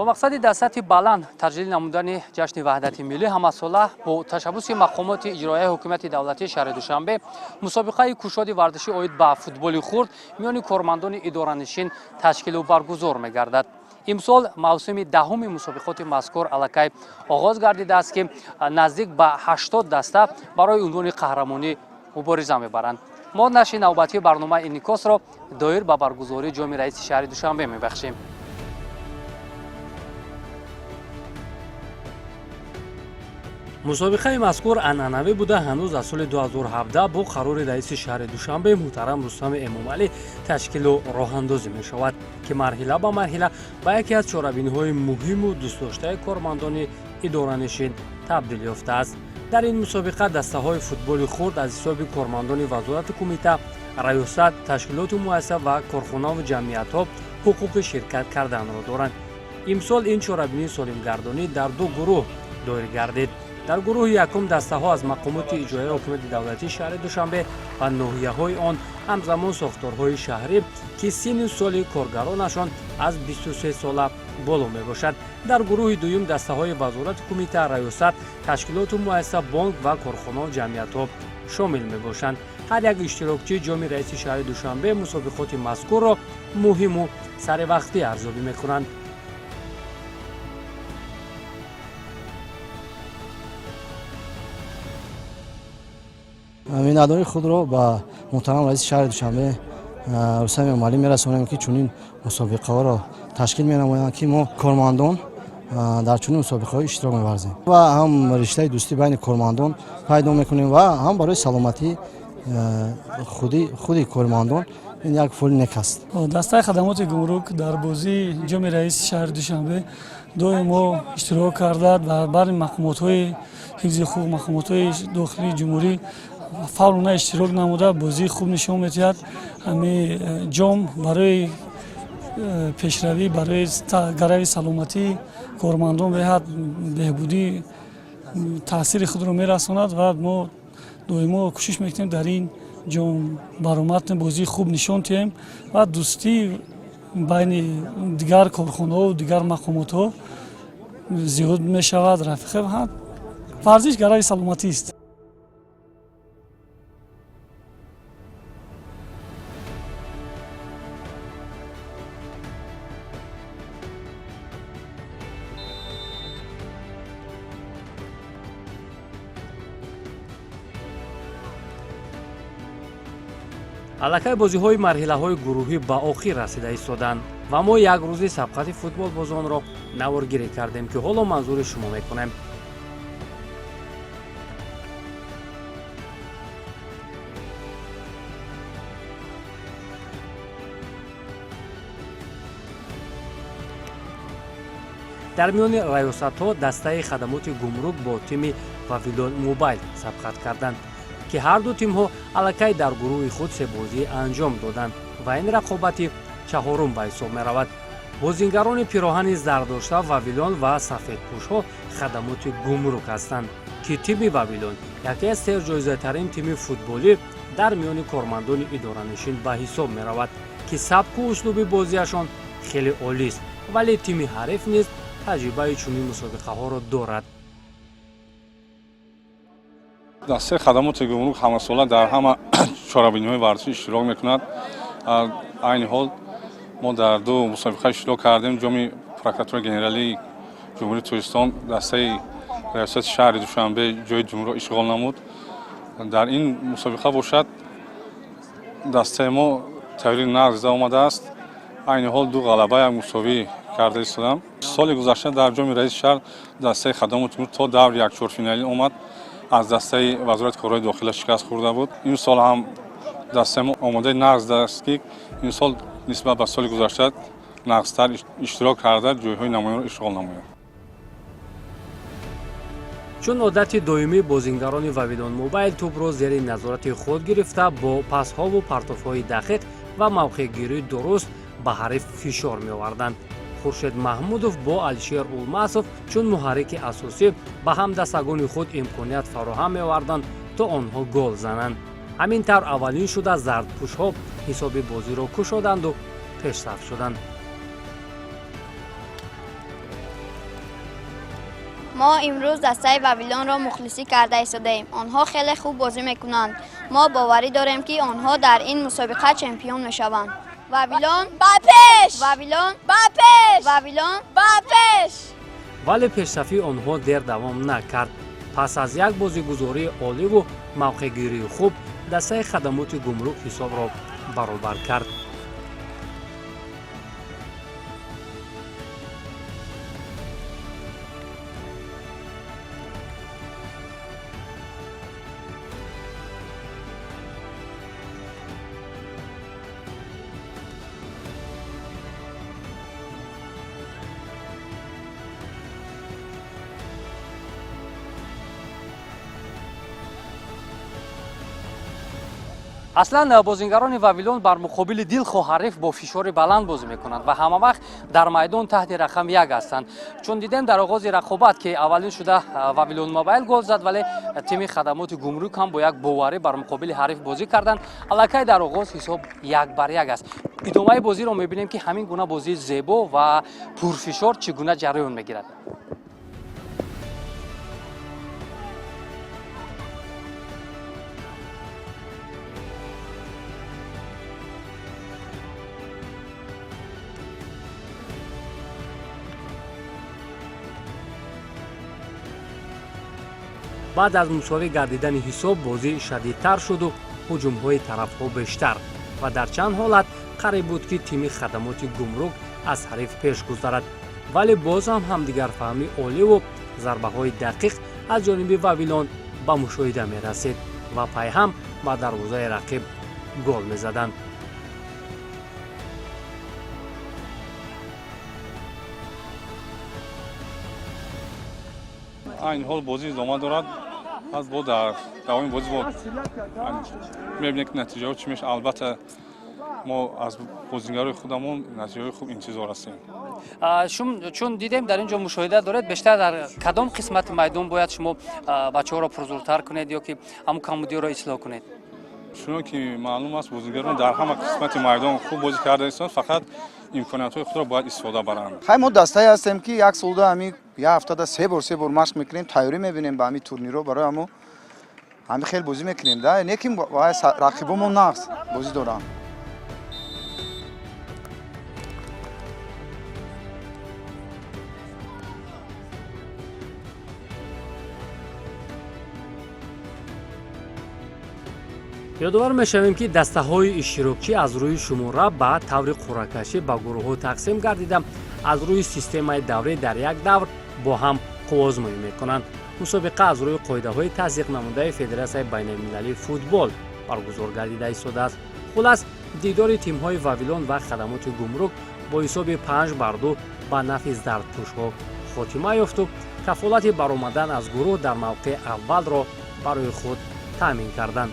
با مقصد در سطح بلند تجلیل نمودن جشن وحدت ملی همساله با تشبث مقامات اجرایی حکومت دولتی شهر دوشنبه مسابقه کشاد ورزشی عاید به فوتبال خرد میان کارمندان اداره‌نشین تشکیل و برگزار می‌گردد. امسال موسم دهم مسابقات مذکور الکی آغاز گردیده است که نزدیک به 80 دسته برای عنوان قهرمانی مبارزه می‌برند. ما نشر نوبتی برنامه انعکاس را دایر به برگزاری جام رئیس شهر دوشنبه می‌بخشیم. مسابقه مذکور عنعنوی بوده هنوز از سال 2017 با قرار رئیس شهر دوشنبه محترم رستم امامعلی تشکیل و راه اندازی می شود که مرحله به مرحله به یکی از چاره‌بینی‌های مهم و دوست داشته کارمندان اداره‌نشین تبدیل یافته است. در این مسابقه دسته‌های فوتبال خرد از حساب کارمندان وزارت کمیته، ریاست، تشکیلات مؤسسه و کارخانه و جمعیت‌ها حقوق شرکت کردن را دارند. امسال این چاره‌بینی سالم‌گردانی در دو گروه دایر گردید. در گروه یکم دسته‌ها از مقامات اجرایی حکومت دولتی شهر دوشنبه و ناحیه‌های آن همزمان ساختارهای شهری که سن سال کارگرانشان از 23 ساله بالا میباشد. در گروه دوم دسته‌های وزارت کمیته، ریاست، تشکیلات مؤسسه، بانک و کارخانه و جمعیت‌ها شامل میباشند. هر یک اشتراکچی جام رئیس شهر دوشنبه مسابقات مذکور را مهم و سر وقتی ارزیابی می‌کنند. می‌نداری خود را با محترم رئیس شهر دوشنبه رستم امامعلی می‌رسانیم که چنین مسابقه‌ها را تشکیل می‌نمایند که ما کارمندان در چنین مسابقه‌های اشتراک می‌ورزیم و هم رشته دوستی بین کارمندان پیدا می‌کنیم و هم برای سلامتی خودی کارمندان این یک فعل نیک است. دسته خدمات گمرک در بازی جام رئیس شهر دوشنبه دوی ما اشتراک کرده و بر مقامات‌های حفظ حقوق، مقامات‌های داخلی جمهوری فعالانه اشتراک نموده بازی خوب نشان می‌دهد. همین جام برای پیشروی، برای گرای سلامتی کارمندان به حد بهبودی تاثیر خود را می‌رساند و ما دویما کوشش می‌کنیم در این جام برآمد بازی خوب نشان دهیم و دوستی بین دیگر کارخانه‌ها و دیگر مقامات‌ها زیاد می‌شود. رفیق هم ورزش گرای سلامتی است. الکی بازی‌های مرحله‌های گروهی به آخر رسیده ایستادند و ما یک روزی سبقت فوتبال بازان را نوارگیری کردیم که حالا منظور شما می‌کنیم. در میان ریاست‌ها دسته خدمات گمرک با تیم واویلون موبایل سبقت کردند که هر دو تیم‌ها الکی در گروه خود سه بازی انجام دادند و این رقابت چهارم به حساب می‌رود. بازیگران پیراهن زرداشته واویلون و سفیدپوش‌ها خدمات گمرک هستند که تیم واویلون یکی از سرجایزه‌ترین تیم فوتبالی در میان کارمندان اداره‌نشین به حساب می‌رود که سبک و اسلوب بازیشان خیلی عالی است، ولی تیم حریف نیز تجربه چنین مسابقه‌ها را دارد. دسته خدمات گمرک همساله در همه چاره‌بینی‌های ورزشی اشتراک می‌کند. عین حال ما در دو مسابقه اشتراک کردیم. جام پروکراتور گنرالی جمهوری ترکستان دسته ریاست شهر دوشنبه جای جمهور را اشغال نمود. در این مسابقه باشد دسته ما تغییر نقض آمده است. عین حال دو غلبه یک مساوی کرده ایستادم. سال گذشته در جام رئیس شهر دسته خدمات گمرک تا دور یک چهارفینالی آمد. از دسته وزارت کارهای داخلی شکست خورده بود. این سال هم دسته ما آماده نقض است که این سال نسبت به سال گذشته نقض‌تر اشتراک کرده جایهای نمایان را اشغال نماید. چون عادت دائمی بازیگران واویلون موبایل توپ را زیر نظارت خود گرفته با پاس‌ها و پرتاب‌های دقیق و موقع‌گیری درست به حریف فشار می‌آوردند. خورشید محمودов با الشیر اولماسов چون محرک اساسی به همدستگان خود امکانیت فراهم می‌آوردند تا آنها گل زنند. همین طور اولین شده زردپوش‌ها حساب بازی را کشادند و پیشرفت شدند. ما امروز دسته ویلون را مخلصی کرده ایستادیم. آنها خیلی خوب بازی میکنند. ما باوری داریم که آنها در این مسابقه چمپیون میشوند. ویلون باپش، ویلون باپش، ویلون باپش. ولی پیشرفتی آنها دیر دوام نکرد. پس از یک بازیگزاری عالی و موقعگیری خوب، دسته خدمات گمرک حساب را برابر کرد. اصلا بازیگران ویلون بر مقابل دلخواه حریف با فشار بلند بازی میکنند و همه وقت در میدان تحت رقم 1 هستند. چون دیدیم در آغاز رقابت که اولین شده ویلون موبایل گل زد، ولی تیم خدمات گمرک هم با یک باوری بر مقابل حریف بازی کردند. الکی در آغاز حساب 1-1 است. ادامه بازی رو میبینیم که همین گونه بازی زیبا و پرفشار چگونه جریان میگیرد. بعد از مساوی گردیدن حساب بازی شدیدتر شد و هجوم‌های طرف‌ها بیشتر و در چند حالت قریب بود که تیم خدمات گمرک از حریف پیش گذرد، ولی باز هم همدیگر فهمی عالی و ضربه‌های دقیق از جانب ویلون به مشاهده می‌رسید و پای هم به دروازه رقیب گل می‌زدند. این حال بازی ادامه دارد. از با در دوام بازی با می‌بینیم که نتیجه چی میشه. البته ما از بازیگرای خودمون نتیجه خوب انتظار هستیم. چون دیدیم در اینجا مشاهده دارید، بیشتر در کدام قسمت میدان باید شما بچه‌ها را پرزورتر کنید یا که همون کمبودی را اصلاح کنید؟ چون که معلوم است بازیگران در همه قسمت میدان خوب بازی کرده هستند، فقط امکانات‌های خود را باید استفاده برند. خیلی ما دسته هستیم که یک سال همین یک هفته 3 بار مشق میکنیم، تیاری میبینیم به همین تورنیرو برای همین خیلی بازی میکنیم. ده نه که رقیبمون نقص بازی دارن. یادآور می‌شویم که دسته‌های اشتراکی از روی شماره به طور قرعه‌کشی به گروه‌ها تقسیم گردیده از روی سیستم دوره در یک دور با هم قوازمایی می‌کنند. مسابقه از روی قاعده‌های تصدیق نموده فدراسیون بین‌المللی فوتبال برگزار گردیده ایستاده است. خلاص دیدار تیم‌های ویلون و خدمات گمرک با حساب 5-2 به نفع زردپوش‌ها خاتمه یافت و کفالت برآمدن از گروه در موقع اول را برای خود تامین کردند.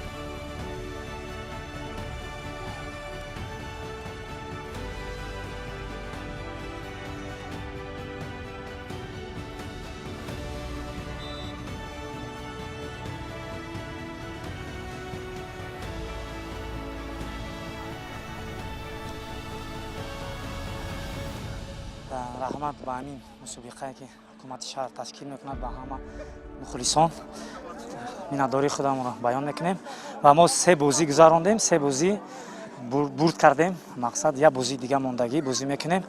رحمت به همین مسابقه که حکومت شهر تشکیل میکند به همه مخلصان مینداری خودمون را بیان میکنیم و ما 3 بازی گذراندیم، 3 بازی برد کردیم. مقصد یک بازی دیگه موندگی بازی میکنیم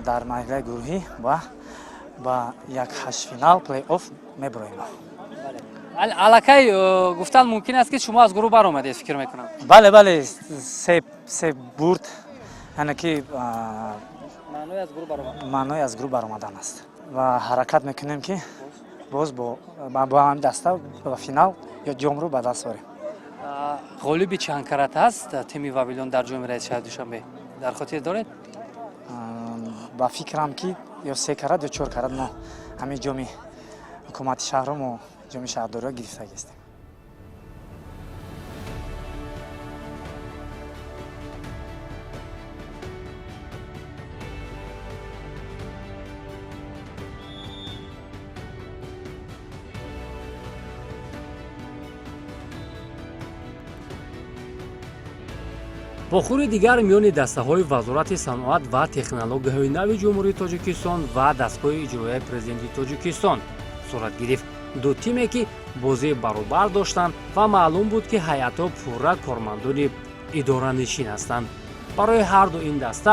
در مرحله گروهی و با یک 8 فینال پلی آف میبریم. الکی گفتن ممکن است که شما از گروه برآمدید فکر میکنم. بله 3 برد یعنی که معنای از گروه برآمدن است و حرکت میکنیم که باز با هم دسته و فینال یا جام رو به دست بریم. غالبی چند کرات است تیم ویلون در جام رئیس شهر دوشنبه در خاطر دارید؟ با فکرم که یا 3 کرات یا 4 کرات ما همین جام حکومت شهر رو جام شهرداری را گرفته هستیم. بخور دیگر میان دسته‌های وزارت صنعت و تکنولوژی‌های نو جمهوری تاجیکستان و دستگاه اجرایی پرزیدنت تاجیکستان сурат гирифт. ду тиме ки бозии баробар доштанд ва маълум буд ки ҳайатҳо пурра кормандони иdoранишин ҳастанд. барои ҳарду ин даста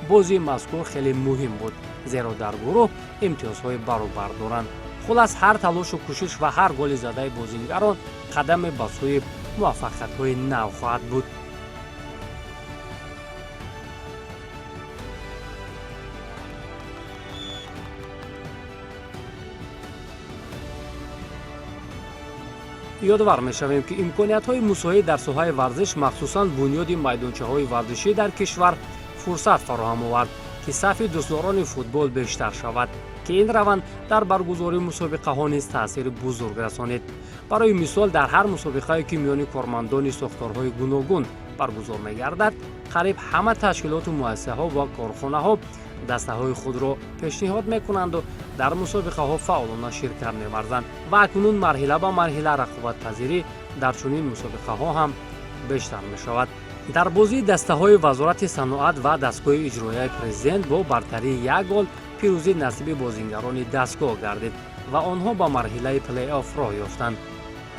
бозии мазкур хеле муҳим буд, зеро дар гурӯҳ имтиёзҳои баробар доранд. хулас ҳар талошу кӯшиш ва ҳар голи задаи бозингарон қадаме ба сӯи муваффақиятҳои нав хоҳад буд. ёдовар мешавем ки имкониятҳои мусоид дар соҳаи варзиш махсусан бунёди майдончаҳои варзишӣ дар кишвар фурсат фароҳам овард ки сафи дӯстдорони футбол бештар шавад, ки ин раванд дар баргузории мусобиқаҳо низ таъсири бузург расонид. барои мисол дар ҳар мусобиқае ки миёни кормандони сохторҳои гуногун баргузор мегардад, қариб ҳама ташкилоту муассисаҳо ва корхонаҳо дастаҳои худро пешниҳод мекунанду дар мусобиқаҳо фаъолона ширкат меварзанд ва акнун марҳила ба марҳила рақобатпазирӣ дар чунин мусобиқаҳо ҳам бештар мешавад. дар бозии дастаҳои вазорати саноат ва дастгоҳи иҷроияи президент бо бартарии як гол пирӯзӣ насиби бозингарони дастгоҳ гардид ва онҳо ба марҳилаи плей-офф роҳ ёфтанд.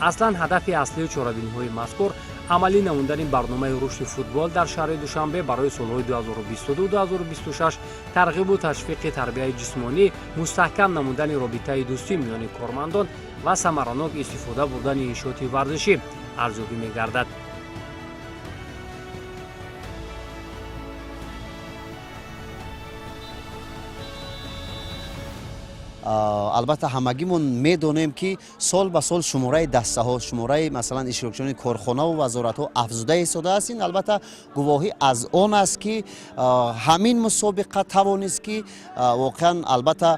аслан ҳадафи аслии чорабиниҳои мазкур амалӣ намудани барномаи рушди футбол дар шаҳри душанбе барои солҳои 2022-2026, тарғибу ташвиқи тарбияи ҷисмонӣ, мустаҳкам намудани робитаи дӯстӣ миёни кормандон ва самаранок истифода бурдани иншооти варзишӣ арзёбӣ мегардад. албатта ҳамагимон медонем ки сол ба сол шумораи дастаҳо, шумораи масалан иштирокчиёни корхонаву вазоратҳо афзуда истодааст. ин албатта гувоҳӣ аз он аст ки ҳамин мусобиқа тавонист ки воқеан албатта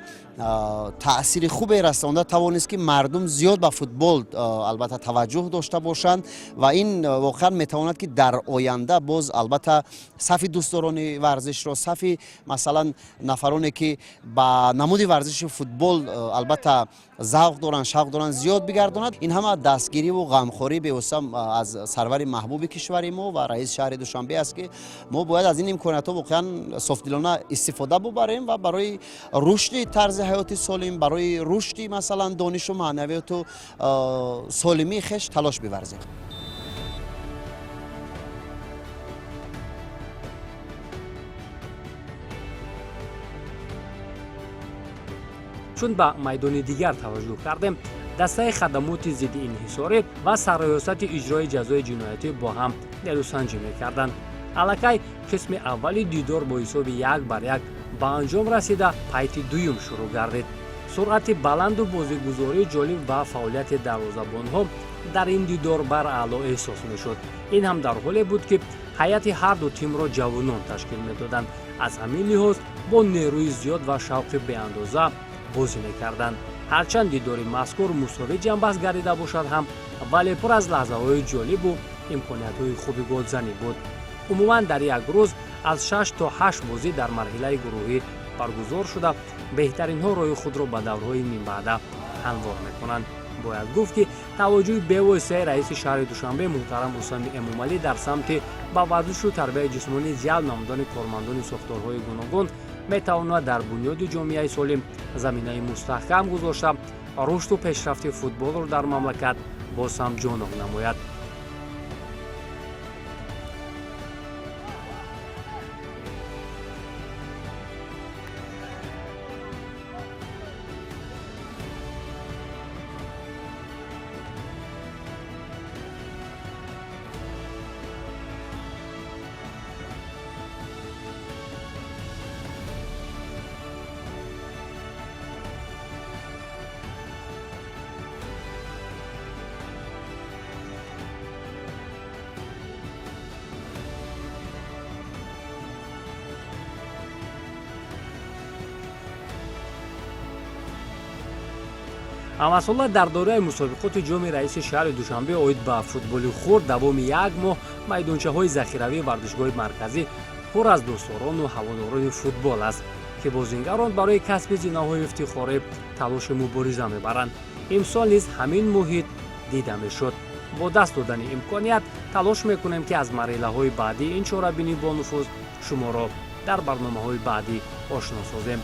таъсири хубе расонда тавонист ки мардум зиёд ба футбол албатта таваҷҷӯҳ дошта бошанд ва ин воқеан метавонад ки дар оянда боз албатта сафи дӯстдорони варзишро, сафи масалан нафароне ки ба намуди варзиши футбол албатта завқ доранд, шавқ доранд зиёд бигардонад. ин ҳама дастгириву ғамхорӣ бевосита аз сарвари маҳбуби кишвари мо ва раиси шаҳри душанбе аст ки мо бояд аз ин имкониятҳо воқеан софтдилона истифода бубарем ва барои рушди тарзи ҳаёти солим, барои рушди масалан донишу маънавияту солимии хеш талош биварзем. чун ба майдони дигар таваҷҷӯҳ кардем, дастаи хадамоти зидди инҳисорӣ ва сарроёсати иҷрои ҷазои ҷиноятӣ бо ҳам нерӯсанҷӣ мекарданд. аллакай қисми аввали дидор бо ҳисоби 1-1 ба анҷом расида, пайти дуюм шурӯъ гардид. суръати баланду бозигузории ҷолиб ва фаъолияти дарвозабонҳо дар ин дидор бар аъло эҳсос мешуд. ин ҳам дар ҳоле буд ки ҳайати ҳарду тимро ҷавонон ташкил медоданд. аз ҳамин лиҳоз бо нерӯи зиёд ва шавқи беандоза бозӣ мекарданд. ҳарчанд дидори мазкур мусовӣ ҷанбаҳс гардида бошад ҳам, вале пур аз лаҳзаҳои ҷолибу имкониятҳои хуби голзанӣ буд. умуман дар як рӯз аз 6 то 8 бозӣ дар марҳилаи гурӯҳӣ баргузор шуда, беҳтаринҳо рӯи худро ба даврҳои нимбаъда ҳамвор мекунанд. бояд гуфт ки таваҷҷӯҳи бевоситаи раиси шаҳри душанбе муҳтарам Рустами Эмомалӣ дар самти ба варзишу тарбияи ҷисмонӣ ҷалб намудани кормандони сохторҳои гуногун метавонад дар бунёди ҷомеаи солим заминаи мустаҳкам гузошта рушду пешрафти футболро дар мамлакат боз ҳам ҷоноб намояд. ҳамасола дар дораи мусобиқоти ҷоми раиси шаҳри душанбе оид ба футболи хурд давоми як моҳ майдончаҳои захиравии варзишгоҳи марказӣ пур аз дӯстдорону ҳаводорони футбол аст ки бозингарон барои касби зинаҳои ифтихорӣ талоши мубориза мебаранд. имсол низ ҳамин муҳит дида мешуд. бо даст додани имконият талош мекунем ки аз марҳилаҳои баъдии ин чорабинӣ бонуфуз шуморо дар барномаҳои баъдӣ ошно созем.